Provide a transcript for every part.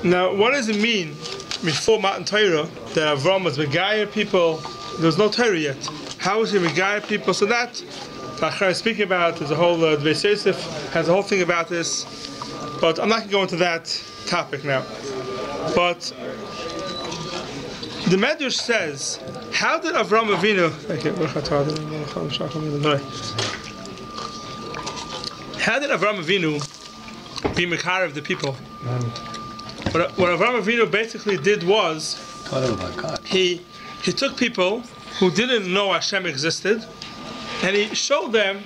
Now, what does it mean before Matan Torah that Avram was Megayah people? There was no Torah yet. How was he Megayah people? So that Achar is speaking about. There's a whole Rabbi Yosef has a whole thing about this, but I'm not going to go into that topic now. But the Medrash says, how did Avram Avinu? How did Avram Avinu be Mekar of the people? What Avram Avinu basically did was he took people who didn't know Hashem existed, and he showed them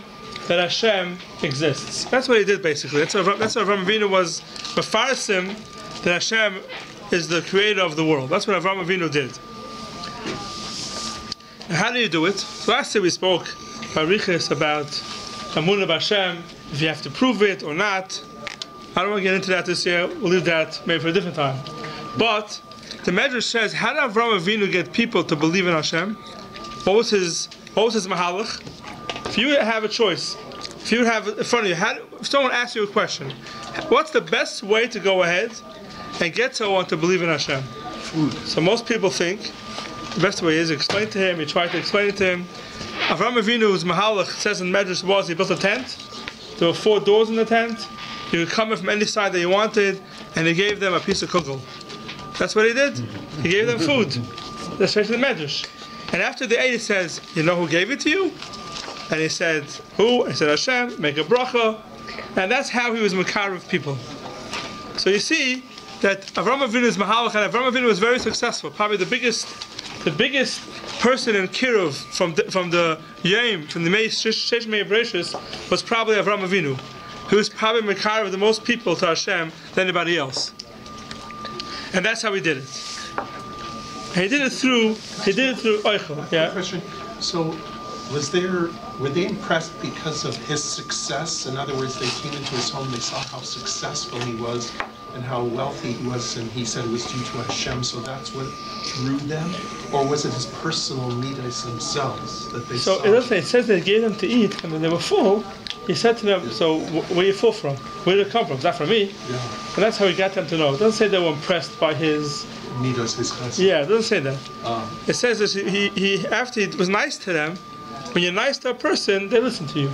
that Hashem exists. That's what he did basically. That's what Avram Avinu was mefarsim, that Hashem is the creator of the world. That's what Avram Avinu did. And how do you do it? So last year we spoke Barichis about Amunah Hashem, if you have to prove it or not. I don't want to get into that this year. We'll leave that maybe for a different time. But the Medrash says, how did Avram Avinu get people to believe in Hashem? What was his mahalach? If you have a choice, if you have in front of you, if someone asks you a question, what's the best way to go ahead and get someone to believe in Hashem? Food. So most people think the best way is explain to him. You try to explain it to him. Avram Avinu's mahalach says in Medrash was he built a tent. There were 4 doors in the tent. You could come in from any side that you wanted, and he gave them a piece of kugel. That's what he did. He gave them food. That's right in the Medrash. And after the ate, he says, you know who gave it to you? And he said, who? I said, Hashem, make a bracha. And that's how he was Mekar of people. So you see that Avram Avinu is Mahalach, and Avram Avinu was very successful. Probably the biggest person in Kiruv from the Yom, from the Sheish Mei Bereshis, was probably Avram Avinu, who was probably Mekar of the most people to Hashem than anybody else. And that's how he did it. And he did it through Eichel. Yeah. Question. So, were they impressed because of his success? In other words, they came into his home, they saw how successful he was and how wealthy he was, and he said it was due to Hashem, so that's what drew them? Or was it his personal midas themselves that they saw? So it says they gave them to eat, and when they were full, he said to them, so where are you full from? Where did it come from? It's not from me. Yeah. And that's how he got them to know. It doesn't say they were impressed by his midas, his chesed. Yeah, it doesn't say that. It says that he after he was nice to them. When you're nice to a person, they listen to you.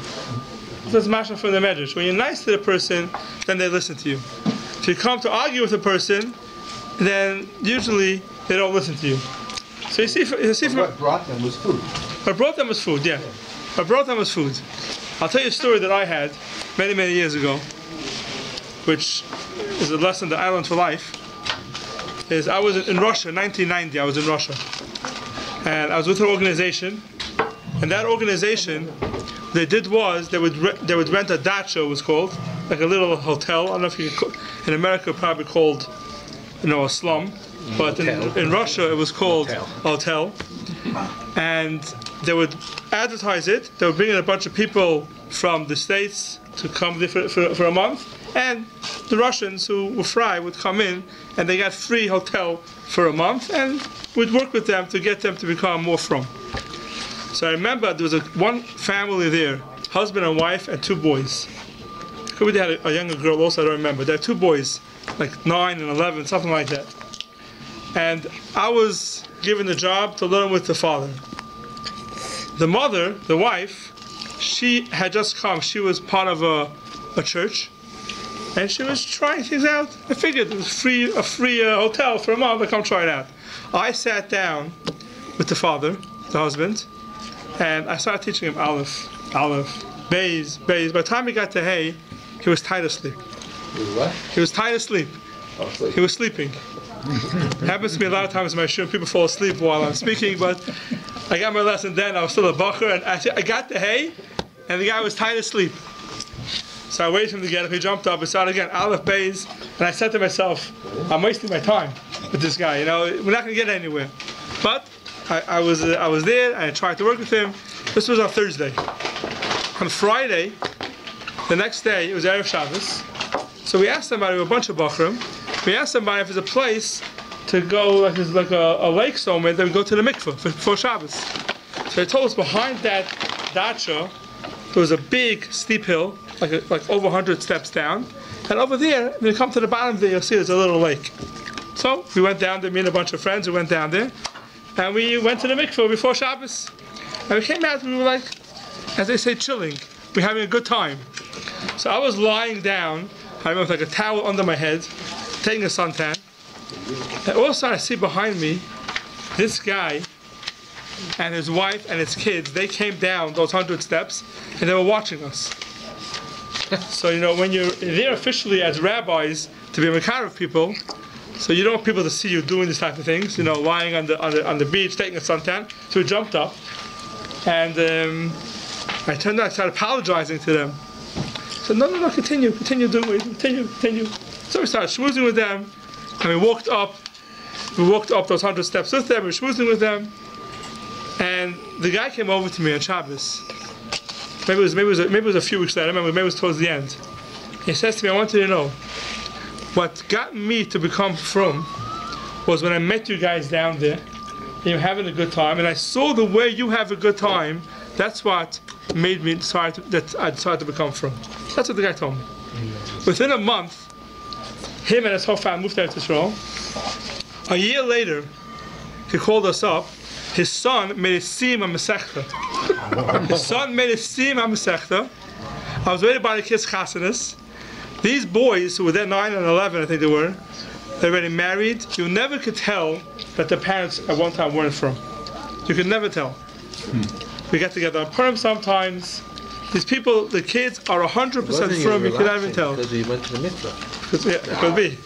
That's Masha from the Medrash. When you're nice to the person, then they listen to you. If you come to argue with a person, then usually they don't listen to you. So you see from what brought them was food. What brought them was food, yeah. What brought them was food. I'll tell you a story that I had many, many years ago, which is a lesson that I learned for life. I was in Russia, 1990, I was in Russia. And I was with an organization, and that organization, what they did was, they would rent a dacha, it was called, like a little hotel. I don't know if you could, in America probably called, a slum, but in Russia it was called hotel. And they would advertise it. They would bring in a bunch of people from the States to come for a month, and the Russians who were fry would come in, and they got free hotel for a month, and we'd work with them to get them to become more from. So I remember there was one family there, husband and wife and 2 boys. Could be they had a younger girl also, I don't remember. They had 2 boys, like 9 and 11, something like that. And I was given the job to learn with the father. The mother, the wife, she had just come. She was part of a church, and she was trying things out. I figured it was a free hotel for a month. I come try it out. I sat down with the father, the husband, and I started teaching him Aleph, Beis. By the time he got to Hey, he was tired of sleep. What? He was tired of sleep. Oh, sleep. He was sleeping. It happens to me a lot of times in my shiur. People fall asleep while I'm speaking, but I got my lesson then. I was still a bacher, and I got to Hey, and the guy was tired of sleep. So I waited for him to get up. He jumped up and started again, Aleph, Beis, and I said to myself, I'm wasting my time with this guy. We're not going to get anywhere. But I was there, and I tried to work with him. This was on Thursday. On Friday, the next day, it was Erev Shabbos. So we asked somebody, a bunch of Bachrim, we asked somebody if there's a place to go, like a lake somewhere, then we go to the mikveh for Shabbos. So they told us behind that dacha, there was a big steep hill, like over 100 steps down. And over there, when you come to the bottom there, you'll see there's a little lake. So we went down there, me and a bunch of friends, we went down there. And we went to the mikveh before Shabbos. And we came out and we were like, as they say, chilling. We're having a good time. So I was lying down, I remember with like a towel under my head, taking a suntan. And all of a sudden I see behind me, this guy and his wife and his kids, they came down those 100 steps and they were watching us. So, you know, when you're there officially as rabbis to be a mekarev people, so you don't want people to see you doing these type of things, you know, lying on the beach, taking a suntan. So we jumped up and I turned out, I started apologizing to them. I said, no, continue doing what you do, continue. So we started schmoozing with them and we walked up those 100 steps with them, we were schmoozing with them. And the guy came over to me on Shabbos. Maybe it was a few weeks later. I remember, maybe it was towards the end. He says to me, I want you to know, what got me to become frum was when I met you guys down there, and you were having a good time, and I saw the way you have a good time. That's what made me decide to become frum. That's what the guy told me. Within a month, him and his whole family moved out to Israel. A year later, he called us up. His son made a siyum Masechta. His son made a siyum Masechta. I was waiting by the kids' chasanas. These boys, who were there 9 and 11, I think they're already married. You never could tell that their parents at one time weren't from. You could never tell. We get together on Purim sometimes. These people, the kids, are 100% from. You could not even tell. Because he went to the mikveh. Yeah, it could be.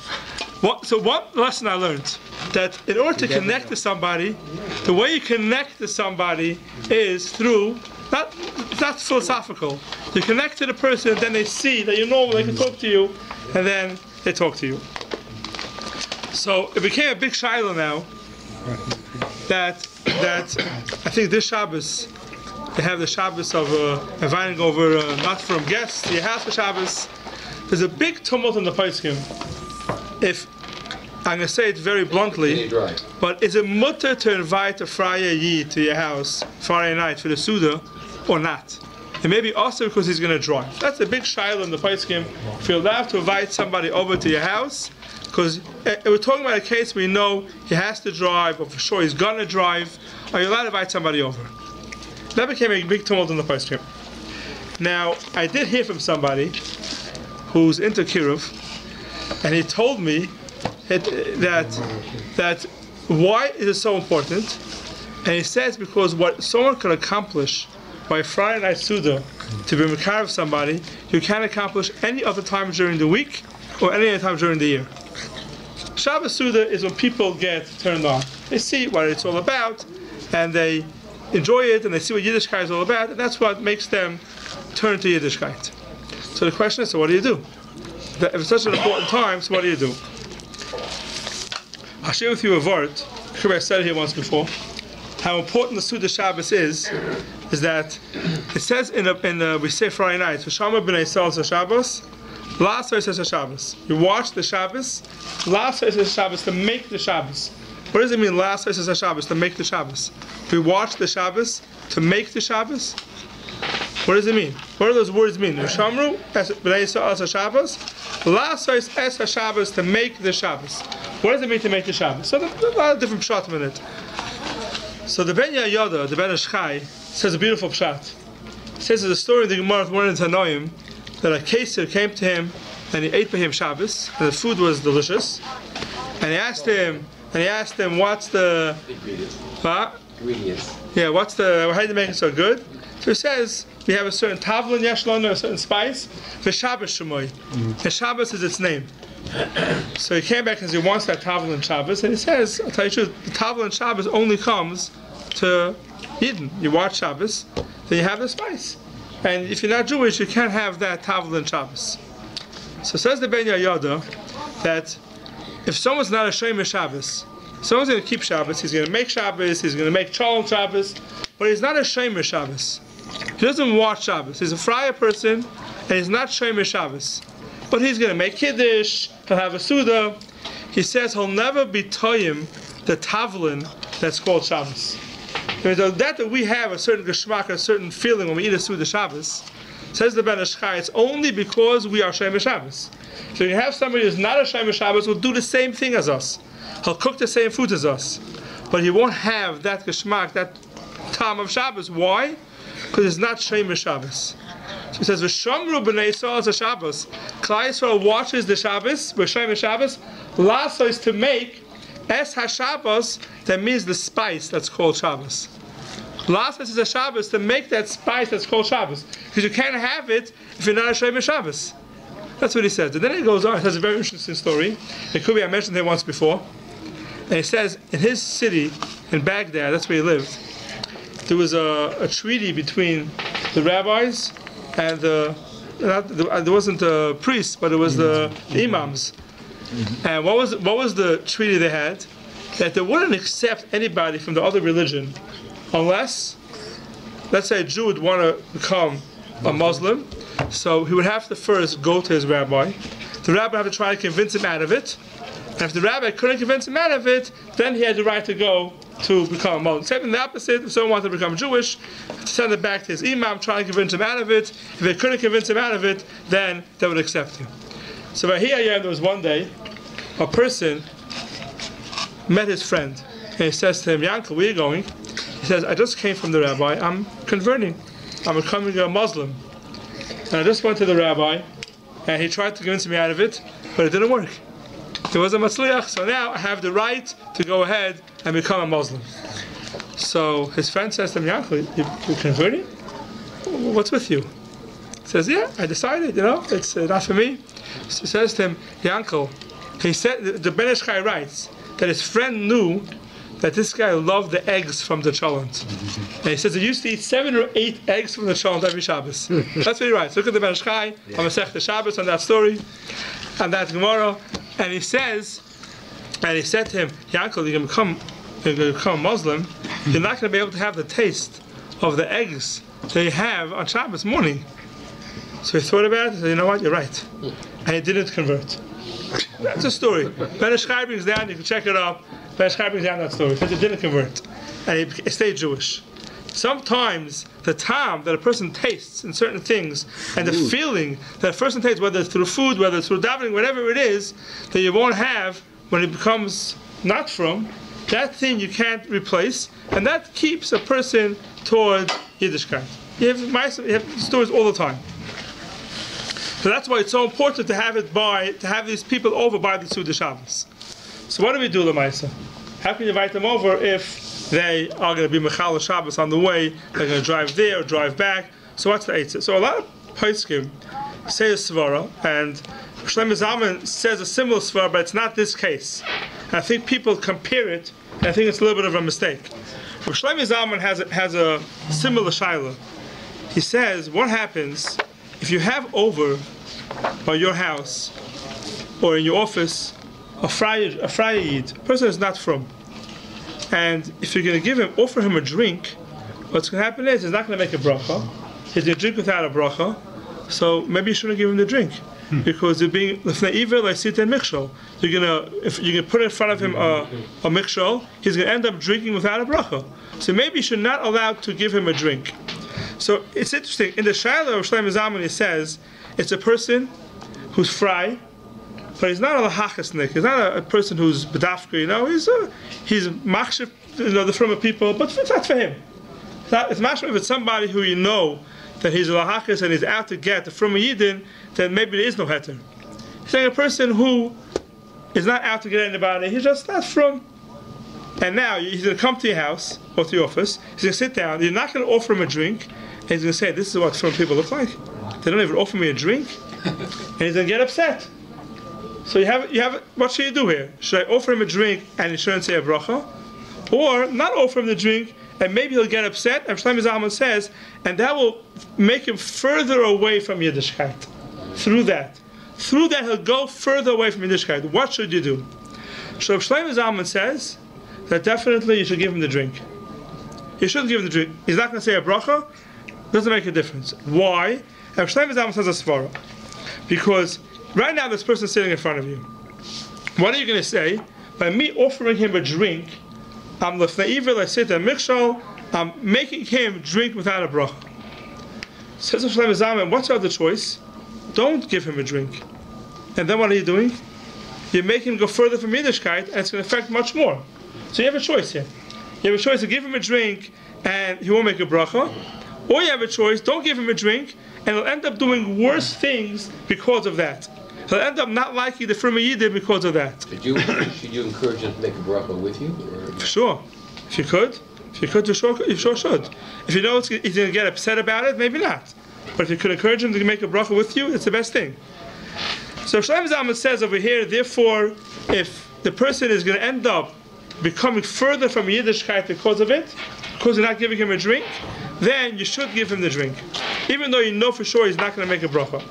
So one lesson I learned, that in order to connect to somebody, the way you connect to somebody is through, it's not philosophical. You connect to the person, and then they see that you're normal, they can talk to you, and then they talk to you. So it became a big shiloh now, that I think this Shabbos, they have the Shabbos of inviting over not from guests to your house for Shabbos. There's a big tumult in the Paiskim. If I'm going to say it very bluntly, but is it mutter to invite a Friday Yid to your house Friday night for the Suda or not? It may be also because he's going to drive. That's a big shiloh in the Paiskim. If you're allowed to invite somebody over to your house, because we're talking about a case where you know he has to drive, or for sure he's going to drive, are you allowed to invite somebody over? That became a big tumult in the Paiskim. Now, I did hear from somebody who's into Kiruv, and he told me that why is it so important? And he says because what someone can accomplish by Friday night Suda to be mekarev somebody, you can't accomplish any other time during the week or any other time during the year. Shabbos Suda is when people get turned on. They see what it's all about, and they enjoy it, and they see what Yiddishkeit is all about, and that's what makes them turn to Yiddishkeit. So the question is, so what do you do? If it's such an important time, so what do you do? I'll share with you a word. I said it here once before. How important the Suda Shabbos is that it says we say Friday night, V'shama b'nei Yisrael Shabbos, last Yisrael Shabbos. You watch the Shabbos, last Yisrael Shabbos to make the Shabbos. What does it mean, last Yisrael Shabbos to make the Shabbos? We watch the Shabbos to make the Shabbos. What does it mean? What do those words mean? V'shamru b'nei Yisrael Shabbos, last Yisrael Shabbos to make the Shabbos. What does it mean to make the Shabbos? So there's a lot of different pshatim in it. So the Ben Yoda, the Ben Ishchai, says a beautiful pshat. He says there's a story in the Gemara of one in Tanoim that a Keser came to him and he ate for him Shabbos, and the food was delicious. And he asked him, what's the ingredients? Yeah, how do you make it so good? So he says we have a certain tavlin yeshlon, a certain spice. The Shabbos shemoy. The Shabbos is its name. So he came back and he wants that tavlin Shabbos, and he says, I'll tell you the truth, the tavlin Shabbos only comes to Yidden. You watch Shabbos, then you have the spice. And if you're not Jewish, you can't have that tavlin Shabbos. So says the Ben Yoda that if someone's not a Shomer Shabbos, someone's going to keep Shabbos, he's going to make Shabbos, he's going to make Shalom Shabbos, but he's not a Shomer Shabbos. He doesn't watch Shabbos. He's a friar person, and he's not Shomer Shabbos. But he's going to make Kiddush, he'll have a Suda. He says he'll never be toyim the tavlin that's called Shabbos. That we have a certain geschmack, a certain feeling when we eat a Suda Shabbos, Says the Ben Ish Chai, it's only because we are Shomer Shabbos. So you have somebody who's not a Shomer Shabbos who will do the same thing as us. He'll cook the same food as us. But he won't have that geschmack, that time of Shabbos. Why? Because it's not Shomer Shabbos. So he says, V'shamru b'nei Yisrael as a Shabbos. Klal Yisrael watches the Shabbos, Shomer Shabbos. Lasso is to make Es HaShabbos, that means the spice that's called Shabbos. Lasso is a Shabbos to make that spice that's called Shabbos. Because you can't have it if you're not a Shomer Shabbos. That's what he says. And then he goes on, he has a very interesting story. It could be I mentioned it once before. And he says, in his city, in Baghdad, that's where he lived, there was a treaty between the rabbis and there wasn't the priests, but it was the imams. And what was the treaty they had? That they wouldn't accept anybody from the other religion unless, let's say, a Jew would want to become a Muslim, so he would have to first go to his rabbi. The rabbi would have to try to convince him out of it. And if the rabbi couldn't convince him out of it, then he had the right to go to become a Muslim. Same the opposite, if someone wanted to become Jewish, to send it back to his imam, try to convince him out of it. If they couldn't convince him out of it, then they would accept him. So right here, there was one day, a person met his friend, and he says to him, Yankel, where are you going? He says, I just came from the rabbi, I'm converting. I'm becoming a Muslim. And I just went to the rabbi, and he tried to convince me out of it, but it didn't work. It wasn't matzliach, so now I have the right to go ahead and become a Muslim. So his friend says to him, Yankel, you're converting? What's with you? He says, yeah, I decided, it's not for me. So he says to him, Yankel, he said, the Ben Ish Chai writes that his friend knew that this guy loved the eggs from the cholent. And he says he used to eat 7 or 8 eggs from the cholent every Shabbos. That's what he writes. Look at the Ben Ish Chai on Masechta Shabbos on that story, and that Gemara. And he said to him, Yankel, you're going to become Muslim, you're not going to be able to have the taste of the eggs that you have on Shabbos morning. So he thought about it and said, you know what, you're right. And he didn't convert. That's a story. Ben Ish Chai brings down, you can check it up. Ben Ish Chai brings down that story. He didn't convert. And he stayed Jewish. Sometimes the time that a person tastes in certain things and the feeling that a person tastes, whether it's through food, whether it's through davening, whatever it is, that you won't have when it becomes not from, that thing you can't replace, and that keeps a person toward Yiddishkeit. You have stories all the time. So that's why it's so important to have these people over by the Suda Shabbos. So what do we do, Lamaisa? How can you invite them over if they are going to be Mechal Shabbos on the way, they're going to drive there or drive back? So what's the Eitzah? So a lot of Poskim say a Svara, and Shlomo Zalman says a similar Svara, but it's not this case. And I think people compare it, and I think it's a little bit of a mistake. But Shlomo Zalman has a similar Shaila. He says, what happens if you have over by your house or in your office a Friar Yid, a person who's not from, and if you're going to offer him a drink, what's going to happen is he's not going to make a bracha. He's going to drink without a bracha. So maybe you shouldn't give him the drink, because you're being evil like sit and mikshol. If you're going to put in front of him a mikshol, he's going to end up drinking without a bracha. So maybe you should not allow to give him a drink. So it's interesting. In the Shiloh of Shlomo Zalman, he says it's a person who's fry, but he's not a lahachasnik. He's not a person who's bedafka. He's machshif, the from people, but it's not for him. It's machshif if it's somebody who you know that he's a lahachas and he's out to get the from a yidin, then maybe there is no heter. He's saying a person who is not out to get anybody. He's just not from. And now he's going to come to your house or to your office. He's going to sit down. You're not going to offer him a drink. And he's going to say, this is what from people look like. They don't even offer me a drink. And he's going to get upset. So you have. What should you do here? Should I offer him a drink and he shouldn't say a bracha? Or not offer him the drink and maybe he'll get upset? And Shlomo Zalman says, and that will make him further away from Yiddishkeit. Through that he'll go further away from Yiddishkeit. What should you do? So Shlomo Zalman says that definitely you should give him the drink. You shouldn't give him the drink. He's not going to say a bracha. Doesn't make a difference. Why? And Shlomo Zalman says a svara. Because right now this person is sitting in front of you. What are you going to say? By me offering him a drink, I'm lefnei evil, I sit there mikshal, I'm making him drink without a bracha. Says Shlomo Zalman, what's your other choice? Don't give him a drink. And then what are you doing? You make him go further from Yiddishkeit, and it's going to affect much more. So you have a choice here. You have a choice to give him a drink, and he won't make a bracha. Or you have a choice, don't give him a drink, and he'll end up doing worse things because of that. He'll end up not liking the Firma Yidin because of that. Should you encourage him to make a bracha with you? Or? For sure. If you could, you sure should. If you know he's going to get upset about it, maybe not. But if you could encourage him to make a bracha with you, it's the best thing. So Shlomo Zalman says over here, therefore, if the person is going to end up becoming further from Yiddishkeit because of it, because you're not giving him a drink, then you should give him the drink, even though you know for sure he's not going to make a bracha.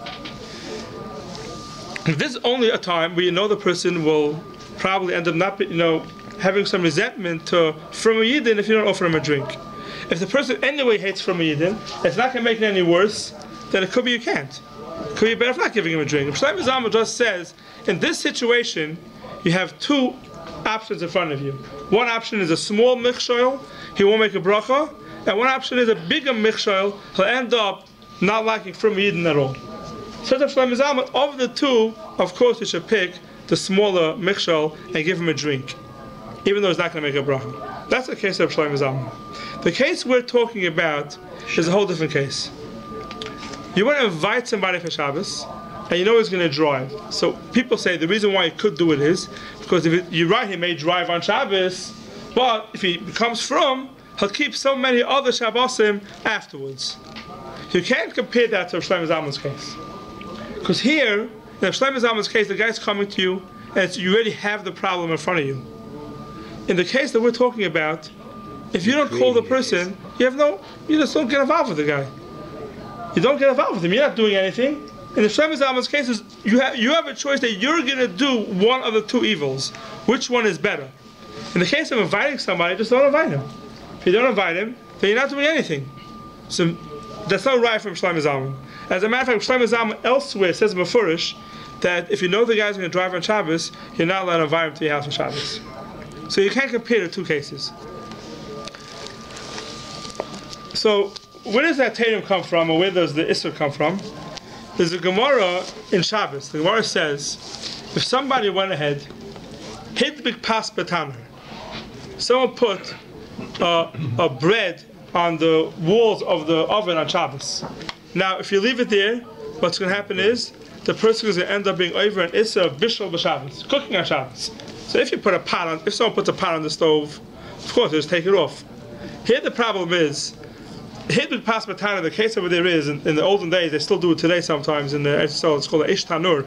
This is only a time where you know the person will probably end up not, having some resentment from a Yidin if you don't offer him a drink. If the person anyway hates from a Yidin, it's not going to make it any worse, then it could be you can't. It could be better if not giving him a drink. Shlomo Zalman just says, in this situation, you have two options in front of you. One option is a small michshol, he won't make a bracha, and one option is a bigger michshol, he'll end up not liking from Yidin at all. So Shlomo Zalman, of the two, of course you should pick the smaller michshol and give him a drink, even though he's not going to make a bracha. That's the case of Shlomo Zalman. The case we're talking about is a whole different case. You want to invite somebody for Shabbos, and you know he's going to drive. So people say the reason why he could do it is because you're right, he may drive on Shabbos, but if he becomes from, he'll keep so many other Shabbosim afterwards. You can't compare that to Shlomo Zalman's case. Because here, in Shlomo Zalman's case, the guy's coming to you, and you already have the problem in front of you. In the case that we're talking about, if you don't call the person, you just don't get involved with the guy. You don't get involved with him. You're not doing anything. In the Shlomo Zalman's cases, you have a choice that you're going to do one of the two evils. Which one is better? In the case of inviting somebody, just don't invite him. If you don't invite him, then you're not doing anything. So that's not right from Shlomo Zalman. As a matter of fact, Shlomo Zalman elsewhere says Mefurish that if you know the guy's going to drive on Shabbos, you're not allowed to invite him to your house on Shabbos. So you can't compare the two cases. So where does that Tatum come from, or where does the Isser come from? There's a Gemara in Shabbos. The Gemara says, if somebody went ahead, hit big pas betaner, someone put a bread on the walls of the oven on Shabbos. Now, if you leave it there, what's going to happen is the person is going to end up being over an Isser of Bishul b'Shabbos, cooking on Shabbos. So if someone puts a pot on the stove, of course, just take it off. Here the problem is, Hidbut Pas Matana, the case over there is, in the olden days, they still do it today sometimes, it's called a Ish Tanur.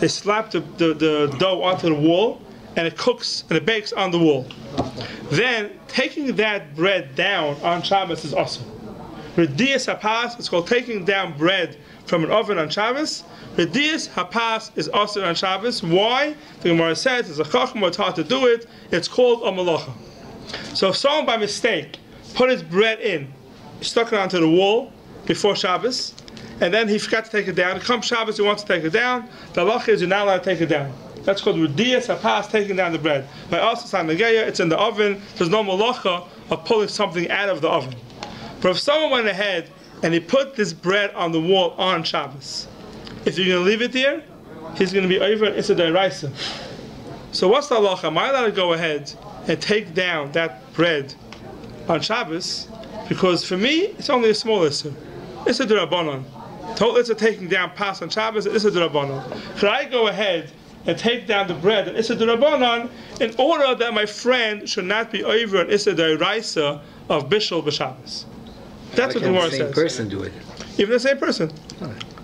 They slap the dough onto the wall, and it cooks, and it bakes on the wall. Then, taking that bread down on Shabbos is awesome. Redias Hapas, it's called taking down bread from an oven on Shabbos. Redias Hapas is awesome on Shabbos. Why? The Gemara says, it's a chachma, it's hard to do it, it's called a malacha. So if someone by mistake put his bread in, stuck it onto the wall before Shabbos, and then he forgot to take it down. Come Shabbos, he wants to take it down. The halacha is you're not allowed to take it down. That's called Rudiyas Hapas, taking down the bread. By also San Nageya, it's in the oven. There's no malacha of pulling something out of the oven. But if someone went ahead and he put this bread on the wall on Shabbos, if you're going to leave it there, he's going to be over at Issa D'Oraisa. So what's the halacha? Am I allowed to go ahead and take down that bread on Shabbos? Because for me, it's only a small Issa. Issa D'Rabbanan. Total Issa taking down pas on Shabbos, Issa D'Rabbanan. Could I go ahead and take down the bread and Issa D'Rabbanan in order that my friend should not be over an Issa D'Oraisa of Bishul b'Shabbos? That's what the Gemara says. The same person do it. Even the same person.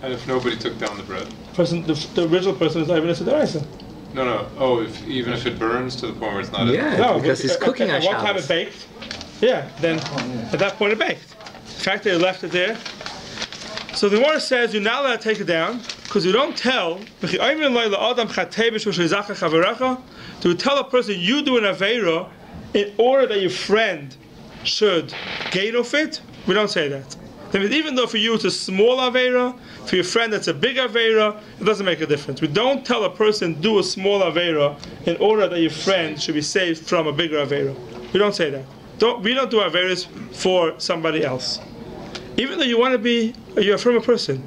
And if nobody took down the bread? The original person is not even Issa D'Oraisa. No. Oh, even if it burns to the point where it's not... Because it's cooking on Shabbos. One time it baked. Yeah, then at that point it baked. The fact that they left it there. So the Gemara says you're not allowed to take it down because you don't tell. Do you tell a person you do an aveira in order that your friend should gain off it? We don't say that. That means even though for you it's a small aveira, for your friend it's a big aveira, it doesn't make a difference. We don't tell a person do a small aveira in order that your friend should be saved from a bigger aveira. We don't say that. We don't do aveiros for somebody else. Even though you want to be you're from a person,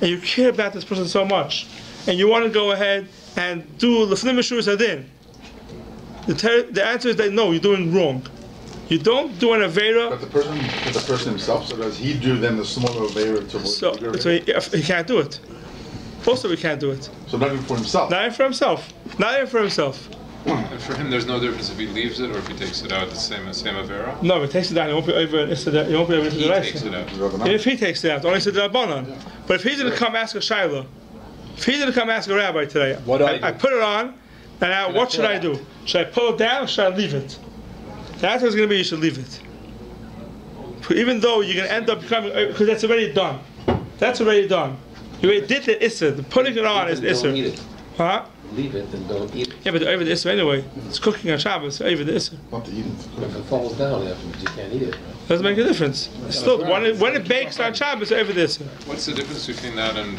and you care about this person so much, and you want to go ahead and do Lefnim Meshur Sadin, the answer is that no, you're doing wrong. You don't do an Avera. But the person himself, so does he do then the smaller Avera to So he can't do it. Also, he can't do it. So not even for himself. Not even for himself. Not even for himself. And for him, there's no difference if he leaves it or if he takes it out. It's the same Avera. No, if he takes it out, he won't be over. He won't be over to He the takes it out. If he takes it out, only said the Rabbanan. But if he's going to come ask a Shaila, if he's going to come ask a rabbi today, What do I do? I put it on, and now what should I do? Should I pull it down or should I leave it? The answer is going to be you should leave it. Even though you're going to end up becoming, because that's already done. That's already done. You already did the Isser. The putting it on is the Don't eat Isser. it. Huh? Leave it and don't eat it. Yeah, but over the Isser anyway. It's cooking on Shabbos, over the Isser. Not to eat it. If it falls down afterwards, you can't eat it. Doesn't make a difference. Still, when it bakes on Shabbos, over the Isser. What's the difference between that and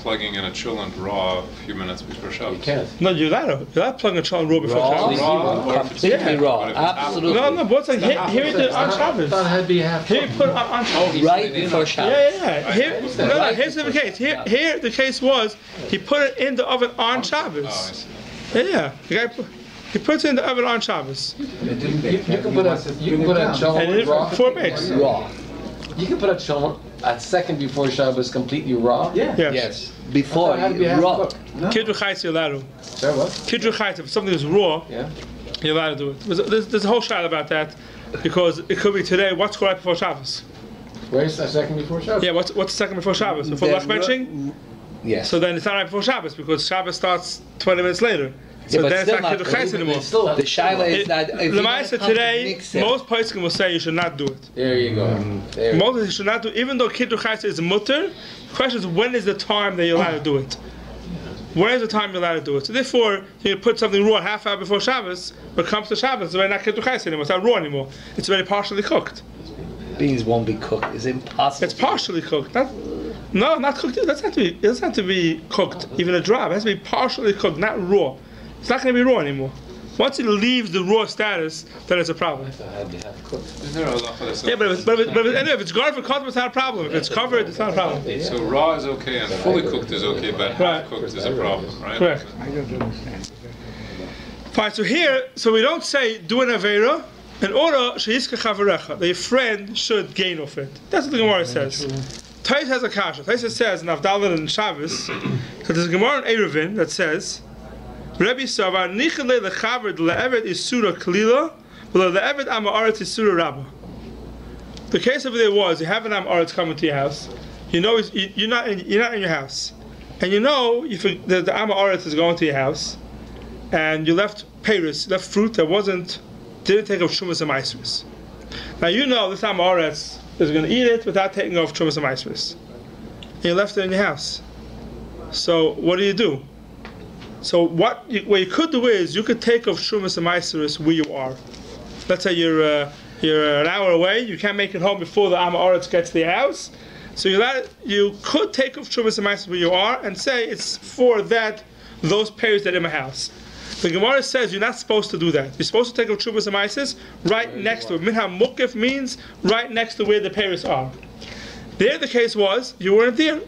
plugging in a chillant raw a few minutes before Shabbos? You can't. No, you're not plugging a child raw before Raw? Shabbos. Raw, or if it's Completely Yeah. raw. But if it's Absolutely. No, but it's like here you do it on Shabbos. Thought it had to be half. Here you put it on Shabbos. Right before Shabbos. Yeah. Here, no, here's the case. Here the case was he put it in the oven on Oh, I Shabbos. see. Yeah. The guy he puts it in the oven on Shabbos. You can put a And cholent it, raw. before it bakes. Raw. You can put a cholent a second before Shabbos completely raw. Yeah. Yes. Yes. Before It had to be half raw. cooked. Kidru chayis you're allowed to. Sorry, what? Kidru chayis, if something is raw, Yeah. you're allowed to do it. There's a whole shot about that because it could be today. What's right before Shabbos? Where's a second before Shabbos? Yeah. What's the second before Shabbos? Before The Lech Benching? Yes. So then it's not right before Shabbos because Shabbos starts 20 minutes later. So Yeah, but then it's still not not Kidru chayis anymore. It's still the shaila is that if you're gonna Lemaisa come to today, mix it- most poskim will say you should not do it. There you go. There. Most you should not do, even though Kidru chayis is mutter. The question is when is the time that you're allowed to do it? When is the time you're allowed to do it? So therefore, you put something raw half hour before Shabbos. When it comes to Shabbos, it's already not Kidru chayis anymore. It's not raw anymore. It's already partially cooked. beans won't be cooked. It's impossible. It's partially cooked. Not cooked. It doesn't have to be cooked. Even a drop. It has to be partially cooked, not raw. It's not going to be raw anymore. Once it leaves the raw status, then it's a problem. It had to be half cooked. Isn't there a halacha that says- Yeah, anyway, if it's guarded for covered, it's not a problem. If it's covered, it's not a problem. So raw is okay and fully cooked is okay, but half Right. cooked is a problem, right? Correct. Fine. So we don't say do an avera in order sheyiska chavarecha that your friend should gain off it. That's what the Gemara says. Tais has a kasha. Tais says in Avdalah and Shabbos that there's a Gemara in Eruvin that says Rabbi Savar nichale lechaver le'eved isura kalila, but le'eved amaretz isura rabba. The case over there was you have an amaretz coming to your house. You know you're not in your house, and you know the amaretz is going to your house, and you left peiros, left fruit that didn't take off shumas and maisros. Now you know this amaretz is going to eat it without taking off shumas and maisros. And you left it in your house. So what do? So what you could do is you could take off shumas and maisros where you are. Let's say you're an hour away. You can't make it home before the amaretz gets to your house. So you could take off shumas and maisros where you are and say it's for those pairs that are in my house. The Gemara says you're not supposed to do that. You're supposed to take off shumas and maisros right next to it. Minha mukif means right next to where the pairs are. There the case was you weren't there.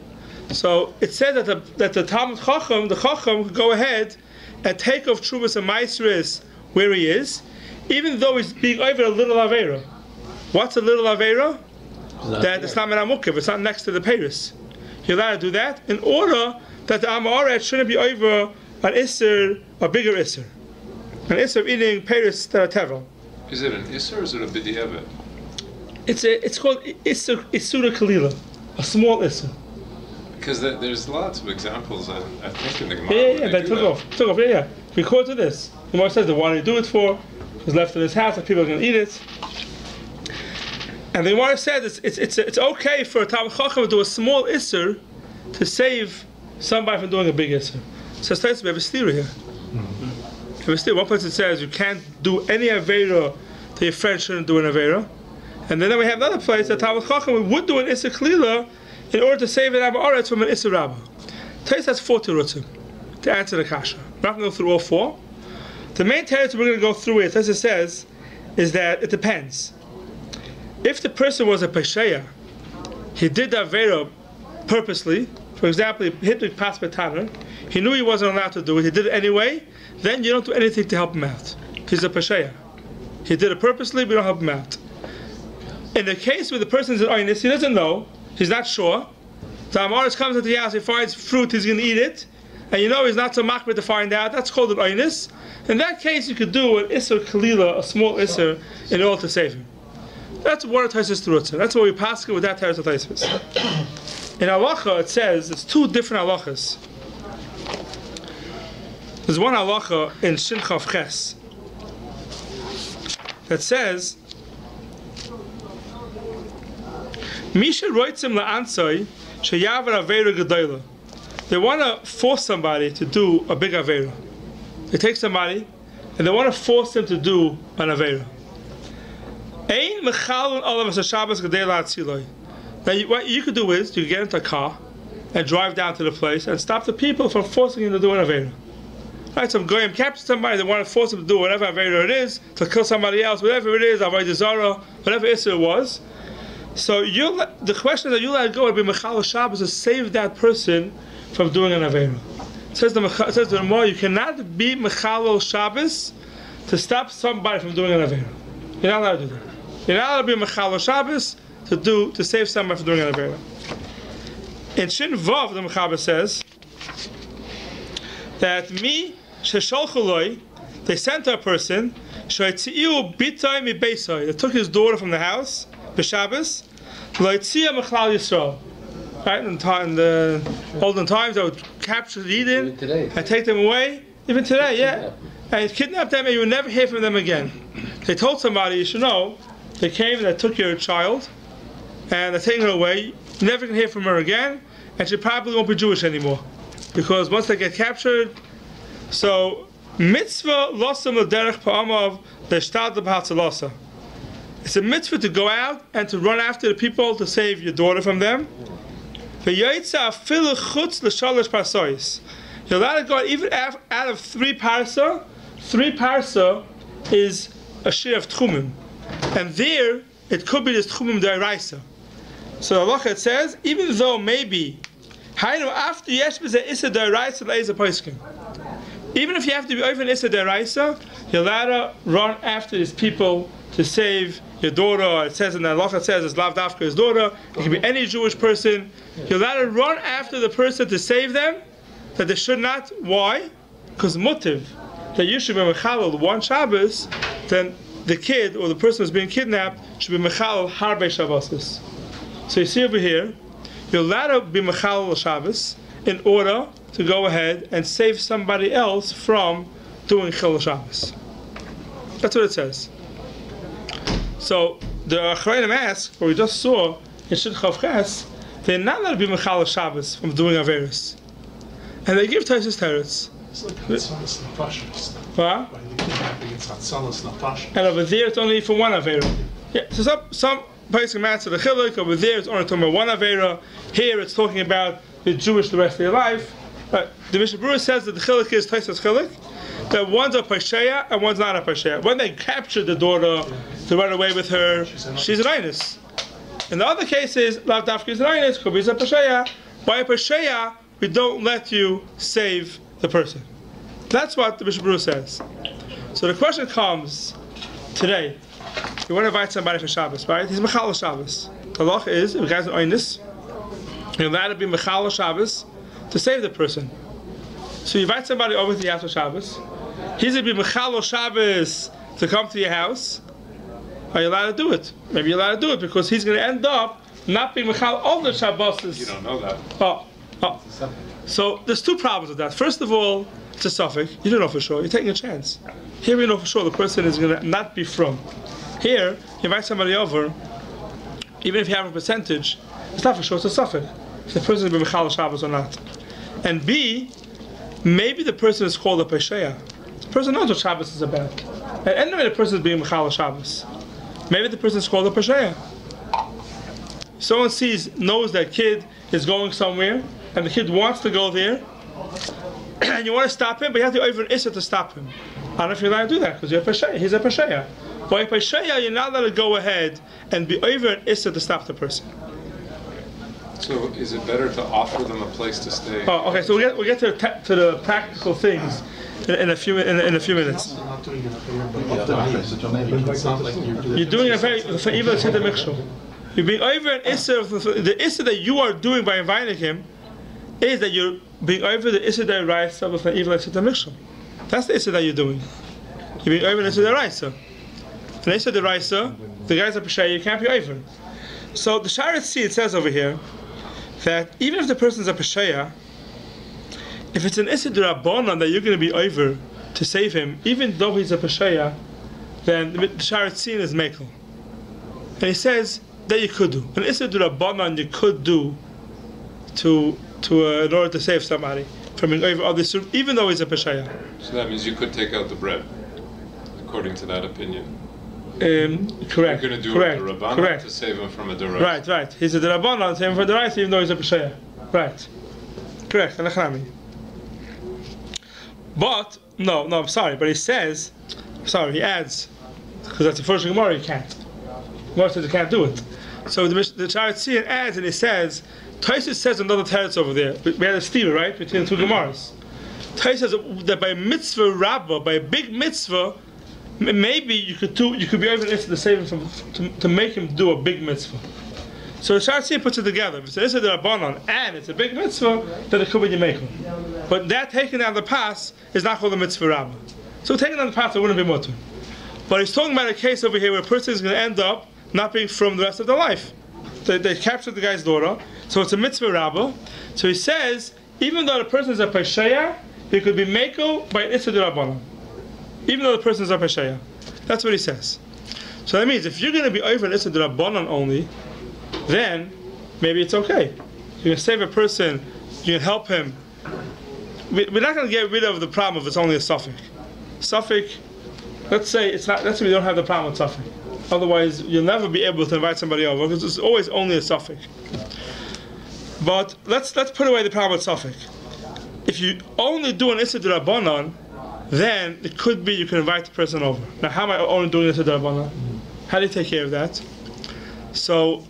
So it says that the Talmud Chacham, the Chacham, could go ahead and take off shumas and maisros where he is, even though he's being over a little avera. What's a little avera? That it's not menamukiv, it's not next to the peiros. You're allowed to do that in order that the amaret shouldn't be over an isser, a bigger isser, an isser of eating peiros that are tevel. Is it an isser or is it a b'di'evet? It's called isser isura kalila, a small isser. Because there's lots of examples, I think, in the Gemara. Yeah, where that do took off. Yeah. Because of this, the Gemara says the one he do it for was left in his house, and people are going to eat it. And the Gemara says it's okay for a Talmud Chacham to do a small isser to save somebody from doing a big isser. So we have a steer here. We have a steer. One place it says you can't do any avera that your friend shouldn't do an avera, and then we have another place that Talmud Chacham would do an isser klila in order to save an amaretz from an isser rabba. Tais has 4 terutzim to answer the kasha. We're not going to go through all 4. The main teretz we're going to go through it, as it says, is that it depends. If the person was a pesheya, he did the avera purposely, for example, he hit the pass betaner, he knew he wasn't allowed to do it, he did it anyway, then you don't do anything to help him out. He's a Pasheya. He did it purposely, we don't help him out. In the case where the person is an Oinus, he doesn't know, he's not sure. The Amaris comes into the house, he finds fruit, he's going to eat it, and you know he's not so machmir to find out, that's called an Oinus. In that case, you could do an Isser Kalila, a small Isser, in order to save him. That's what a Taisus Terutza. That's what we pass with that Taisus Taisus. In halacha, it says, it's two different halachas. There's one halacha in Shin Chav Ches that says, Misha roitzim la'ansoi sheyavar aveira gedola. They want to force somebody to do a big aveira. They take somebody and they want to force them to do an aveira. Ein mechalon olav as Shabbos gedei la'atziloi. Now, what you could do is, you get into a car and drive down to the place and stop the people from forcing him to do an Avera. Right, so Goyim capture somebody, they want to force him to do whatever Avera it is, to kill somebody else, whatever it is, Avodah Zarah, whatever Issa it was. So the question is that you let go and be Mechal Shabbos to save that person from doing an Avera. It says the Ramah, you cannot be Mechal Shabbos to stop somebody from doing an Avera. You're not allowed to do that. You're not allowed to be Mechal Shabbos to save someone from doing an Avera. In Shin Vav, the Mechaber says that they sent to a person, they took his daughter from the house, b'Shabbos, right? In the olden times, they would capture the Eden and take them away. Even today, yeah. And kidnap them, and you would never hear from them again. They told somebody, you should know, they came and they took your child, and they're taking her away. You never can hear from her again, and she probably won't be Jewish anymore, because once they get captured. So mitzvah losam l'derech pa'amav l'shtad l'b'hatzalasa. It's a mitzvah to go out and to run after the people to save your daughter from them. V'yoytza afilu chutz l'shalosh parsois. You're allowed to go out even out of 3 parsa. 3 parsa is a share of tchumim, and there it could be this tchumim d'oraisa. So the halacha, it says, even though maybe, even if you have to be over an Issa Deraisa, you're allowed to run after these people to save your daughter. It says in the halacha, it says it's Lav Dafka, his daughter. It can be any Jewish person. You're allowed to run after the person to save them, that they should not. Why? Because motive, that you should be mechalel one Shabbos, then the kid or the person who's being kidnapped should be mechalel harbe Shabbosos. So you see over here, you're allowed to be Mechal Shabbos in order to go ahead and save somebody else from doing Chil Shabbos. That's what it says. So the Achrayim ask, what we just saw in Shin Chav Ches, they're not allowed to be Mechal Shabbos from doing Averis. And they give Taisus Teretz. It's like Hatzalas Nefashos. What? By the kidnapping, it's Hatzalas Nefashos. And over there it's only for one Avera. Yeah, so some Paiskim answer the Chiluk. Over there it's only talking about one Avera. Here it's talking about the Jewish the rest of their life. But the Mishnah Berurah says that the Chiluk is Taisus Chiluk, that one's a Pasheya and one's not a Pasheya. When they captured the daughter to run away with her, she's an Einus. In the other cases, Lav Dafka is an Einus, could be a Pasheya. By a Pasheya, we don't let you save the person. That's what the Mishnah Berurah says. So the question comes today. You want to invite somebody for Shabbos, right? He's Mechal Shabbos. The law is, if a guy's an Einus, you're allowed to be Mechal Shabbos to save the person. So you invite somebody over to the house for Shabbos. He's going to be Mechal Shabbos to come to your house. Are you allowed to do it? Maybe you're allowed to do it because he's going to end up not being Mechal all the Shabbos. You don't know that. Oh. So there's 2 problems with that. First of all, it's a suffix. You don't know for sure. You're taking a chance. Here we know for sure the person is going to not be from. Here, you invite somebody over, even if you have a percentage, it's not for sure, it's a suffix. If the person is Mechal Shabbos or not. And B, maybe the person is called a Pesheya. The person knows what Shabbos is about. And anyway, the person is being Mechal Shabbos. Maybe the person is called a Pesheya. Someone knows that kid is going somewhere, and the kid wants to go there, and you want to stop him, but you have to over an Issa to stop him. I don't know if you're allowed to do that, because you're a Pesheya. He's a Pesheya. By a Pesheya, you're not allowed to go ahead and be over an Issa to stop the person. So is it better to offer them a place to stay? Oh, okay. So we'll get to the practical things in a few minutes. You're not doing it it's not like you're doing it. You're doing a very even to the mixture. You're being over an issur. The issur that you are doing by inviting him is that you're being over the issur that rice of an evil to the mixture. That's the issur that you're doing. You're being over an issur that rice. And issur the rice, the guys are peshay, you can't be over. So the Sharet see it says over here that even if the person's a pesheya, if it's an issur d'Rabbanan that you're going to be over to save him, even though he's a pesheya, then the Sharet Tzin is mekel. And he says that you could do an issur d'Rabbanan you could do to in order to save somebody from being over others, even though he's a pesheya. So that means you could take out the bread, according to that opinion. Correct. You're going to do correct. a Rabbanan correct. to save him from a Deraisa. Right. He's a Rabbanan, save him for the right, even though he's a pesheya. Right. Correct. But no, I'm sorry. But he says, he adds, because that's the first Gemara, you can't. Gemara says you can't do it. So the Sharet Tzin adds, and he says, Taisus says another teretz over there. We had a steamer, right, between the two Gemaras. Taisus says that by mitzvah rabbah, by a big mitzvah, maybe you could be able to save him to make him do a big mitzvah. So the Sharet Tzin puts it together. If it's a Rabbanan and it's a big mitzvah, then it could be Yemekah. But that taking down the pass is not called a mitzvah rabbah. So taking down the pass, it wouldn't be mutter. But he's talking about a case over here where a person is going to end up not being from the rest of their life. They captured the guy's daughter, so it's a mitzvah rabbah. So he says, even though the person is a pesheya, he could be mekel by an issur d'Rabbanan. Even though the person is a pesheya. That's what he says. So that means if you're going to be over an issur d'Rabbanan only, then maybe it's okay. You can save a person, you can help him. We're not going to get rid of the problem if it's only a suffix. Suffix, let's say we don't have the problem with suffix. Otherwise, you'll never be able to invite somebody over because it's always only a suffix. But let's put away the problem with suffix. If you only do an issur d'Rabbanan, then it could be you can invite the person over. Now, how am I only doing issur d'Rabbanan? How do you take care of that? So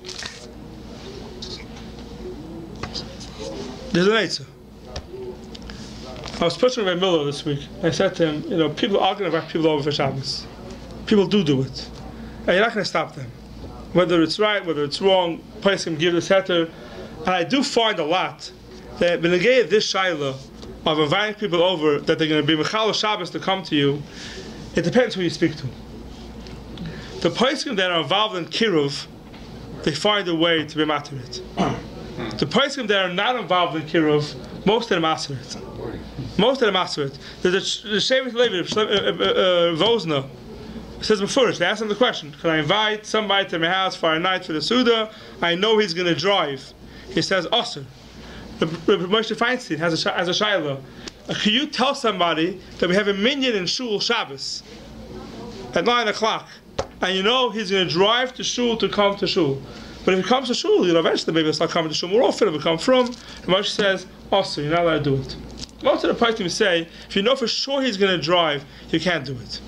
there's an answer. I was pushing Rabbi Miller this week. I said to him, people are going to invite people over for Shabbos. People do it. And you're not going to stop them. Whether it's right, whether it's wrong, place can give this heter. And I do find a lot that when they gave this shaila of inviting people over that they're going to be Mechal Shabbos to come to you, it depends who you speak to. The poskim that are involved in Kiruv, they find a way to be maturit. The poskim that are not involved in Kiruv, most of them maturit. Most of them maturit. The Shevet Levi, Vosna, says before, they ask him the question, can I invite somebody to my house for a night for the Suda? I know he's going to drive. He says, Osir. Moshe Feinstein has a shayla. Can you tell somebody that we have a minyan in Shul Shabbos at 9 o'clock, and you know he's going to drive to Shul to come to Shul? But if he comes to Shul, eventually maybe he'll start coming to Shul more often. If he comes from, and Moshe says, Osir, you're not allowed to do it. Most of the poskim say, if you know for sure he's going to drive, you can't do it.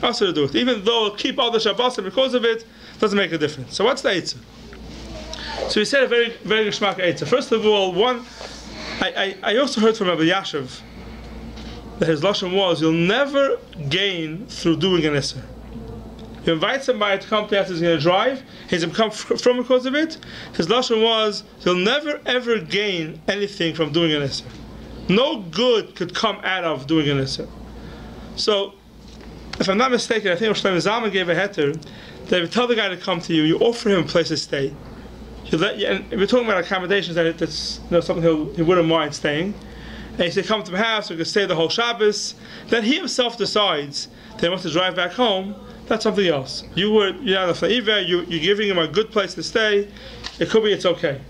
Also to do it, even though it'll keep all the Shabbos, and because of it, doesn't make a difference. So what's the Eitzah? So he said a very, very geschmack Eitzah. First of all, I also heard from Rabbi Yashiv that his lashon was, you'll never gain through doing an issur. You invite somebody to come to us, he's going to drive, he's going to come from because of it. His lashon was, you'll never ever gain anything from doing an issur. No good could come out of doing an issur. So, if I'm not mistaken, I think Shlomo Zalman gave a heter that if you tell the guy to come to you, you offer him a place to stay. And we're talking about accommodations that's something he wouldn't mind staying. And he said, come to my house, we can stay the whole Shabbos. Then he himself decides that he wants to drive back home. That's something else. You're on the Fla'iver, you're giving him a good place to stay. It could be it's okay.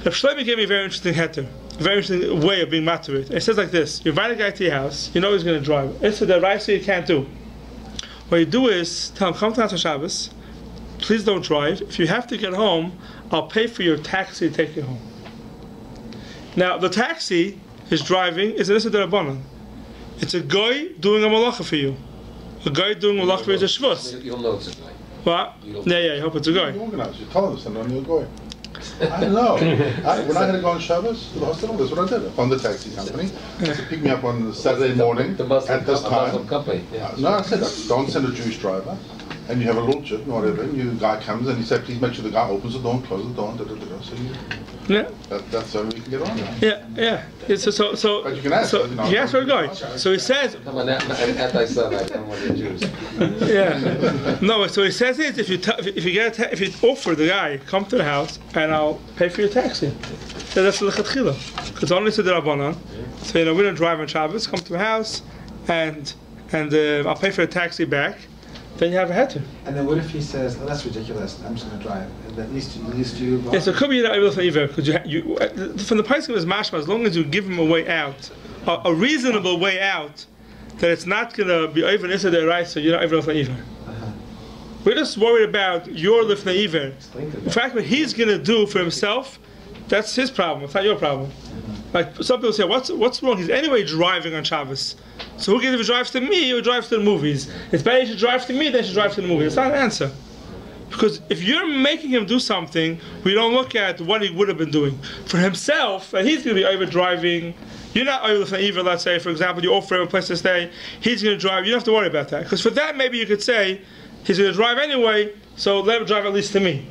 Rav Shlomo gave me a very interesting heter. A very interesting way of being maturit. It says like this: you invite a guy to your house, you know he's going to drive. It's the right so you can't do. What you do is tell him, come to Ansar Shabbos, please don't drive. If you have to get home, I'll pay for your taxi to take you home. Now the taxi is driving is an issur d'Rabbanan. It's a guy doing a malacha for you. A guy doing malacha for you is a shvus. You'll know it's a guy. What? Yeah, I hope it's a guy. You organize, you tell us, and then you'll go. I know. When I had to go on Shabbos to the hospital, that's what I did. I found the taxi company to pick me up on Saturday morning at this time. Company. Yeah. No, I said, don't send a Jewish driver. And you have a little chip, whatever, and the guy comes and he said, please make sure the guy opens the door and closes the door. So that's how we can get on. So But you can ask. yes, we're going. So he says. I'm an anti-Semite. I don't want to get Jews. Yeah. No. So he says is if you offer the guy come to the house and I'll pay for your taxi. So that's lechatchila. Because only to the rabbanon. So we don't drive on Shabbos. Come to the house and I'll pay for the taxi back. Then you have a heter. And then what if he says, "Oh, that's ridiculous. I'm just going to drive." And at least you. Yes, so it could be because you from the price of his mashma, as long as you give him a way out, a reasonable way out, that it's not going to be over Issa de right, so you're not over Lifnei Iver. We're just worried about your Lifnei Iver. In fact, what he's going to do for himself, that's his problem. It's not your problem. Like some people say, what's wrong? He's anyway driving on Shabbos. So who gives if he drives to me or drives to the movies? It's better he should drive to me than he should drive to the movies. It's not an answer. Because if you're making him do something, we don't look at what he would have been doing. For himself, and he's going to be over driving. You're not over for either, let's say, for example, you offer him a place to stay, he's going to drive. You don't have to worry about that. Because for that, maybe you could say, he's going to drive anyway, so let him drive at least to me.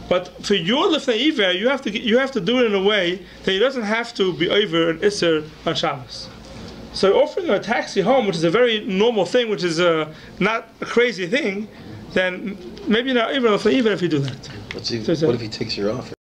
But for your Lifnei Iver, you have to do it in a way that he doesn't have to be over an Isser on Shabbos. So offering a taxi home, which is a very normal thing, which is not a crazy thing, then maybe not even Lifnei Iver if you do that. What if he takes your offer?